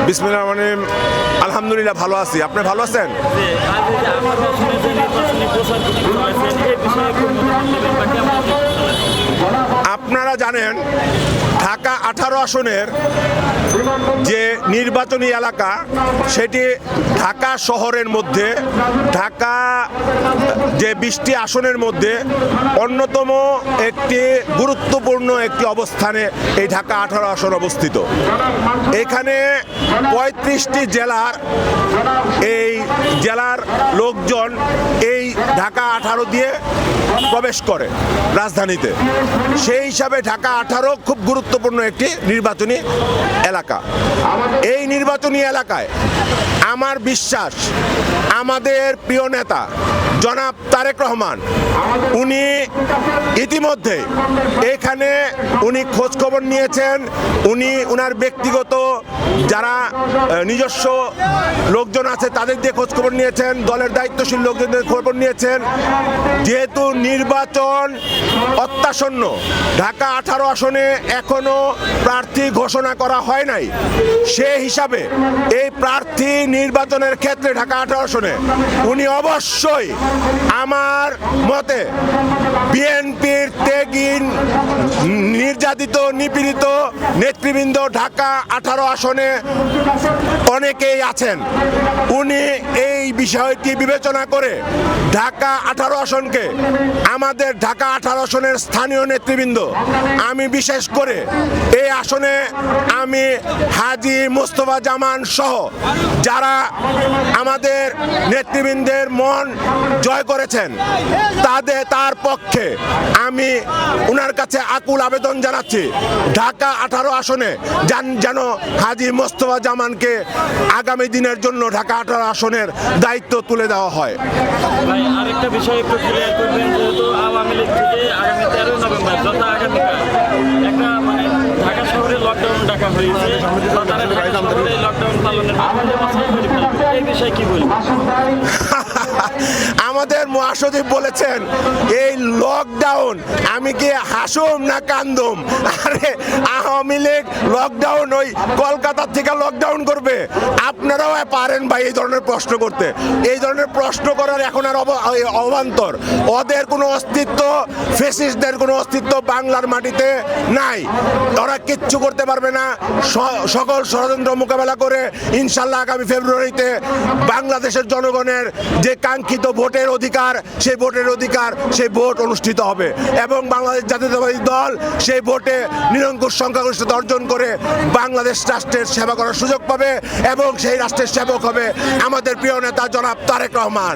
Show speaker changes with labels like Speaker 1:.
Speaker 1: বিসমিল্লাহির রহমানির রহিম। আলহামদুলিল্লাহ ভালো আছি। আপনি ভালো আছেন? আপনারা জানেন ঢাকা 18 আসনের যে নির্বাচনী এলাকা সেটি ঢাকা শহরের মধ্যে ঢাকা যে 20টি আসনের মধ্যে অন্যতম একটি গুরুত্বপূর্ণ একটি অবস্থানে এই ঢাকা 18 আসন অবস্থিত। এখানে 35টি জেলার লোকজন এই ঢাকা 18 দিয়ে প্রবেশ করে রাজধানীতে। সেই হিসাবে ঢাকা 18 খুব গুরুত্বপূর্ণ একটি নির্বাচনী এলাকা। এই নির্বাচনী এলাকায় আমার বিশ্বাস আমাদের প্রিয় নেতা জনাব তারেক রহমান উনি ইতিমধ্যে এখানে খোঁজ খবর নিয়েছেন। উনার ব্যক্তিগত যারা নিজস্ব লোকজন আছে তাদের দিয়ে খোঁজ খবর নিয়েছেন, দলের দায়িত্বশীল লোকজনদের খবর নিয়েছেন। যেহেতু নির্বাচন অত্যাসন্ন, ঢাকা 18 আসনে এখনো প্রার্থী ঘোষণা করা হয় নাই, সে হিসাবে এই প্রার্থী নির্বাচনের ক্ষেত্রে ঢাকা 18 আসনে উনি অবশ্যই আমার মতে বিএনপির ত্যাগী নির্যাতিত নিপীড়িত নেতৃবৃন্দ ঢাকা 18 আসনে অনেকেই আছেন। উনি এই বিষয়টি বিবেচনা করে ঢাকা 18 আসনকে আমাদের ঢাকা 18 আসনের স্থানীয় নেতৃবৃন্দ, আমি বিশেষ করে এই আসনে আমি হাজী মোস্তফা জামান সহ যারা আমাদের নেতৃবৃন্দের মন জয় করেছেন তার পক্ষে আমি উনার কাছে আকুল আবেদন জানাচ্ছি ঢাকা 18 আসনে যেন হাজী মোস্তফা জামানকে আগামী দিনের জন্য ঢাকা 18 আসনের দায়িত্ব তুলে দেওয়া হয়।
Speaker 2: ভাই আরেকটা বিষয় একটু ক্লিয়ার করবেন, যেহেতু আওয়ামী লীগ থেকে আগামী 13 নভেম্বর যত আগামীকাল একটা ঢাকা শহরে লকডাউন ডাকা হয়েছে, তারা ঢাকা শহরে লকডাউন পালনের এই বিষয়ে কি বলবেন?
Speaker 1: আমাদের মহাসচিব বলেছেন এই লকডাউন আমি কি হাসুম না কান্দুম? আরে আওয়ামী লীগ লকডাউন ওই কলকাতা থেকে লকডাউন করবে? আপনারাও পারেন ভাই এই ধরনের প্রশ্ন করতে। এই ধরনের প্রশ্ন করার এখন আর অবান্তর। ওদের কোনো অস্তিত্ব, ফ্যাসিস্টদের কোনো অস্তিত্ব বাংলার মাটিতে নাই। ওরা কিচ্ছু করতে পারবে না। সকল ষড়যন্ত্র মোকাবেলা করে ইনশাল্লাহ আগামী ফেব্রুয়ারিতে বাংলাদেশের জনগণের যে কাঙ্ক্ষিত ভোটের অধিকার, সেই ভোট অনুষ্ঠিত হবে এবং বাংলাদেশ জাতীয়তাবাদী দল সেই ভোটে নিরঙ্কুশ সংখ্যাগরিষ্ঠতা অর্জন করে বাংলাদেশ রাষ্ট্রের সেবা করার সুযোগ পাবে এবং সেই রাষ্ট্রের সেবক হবে আমাদের প্রিয় নেতা জনাব তারেক রহমান।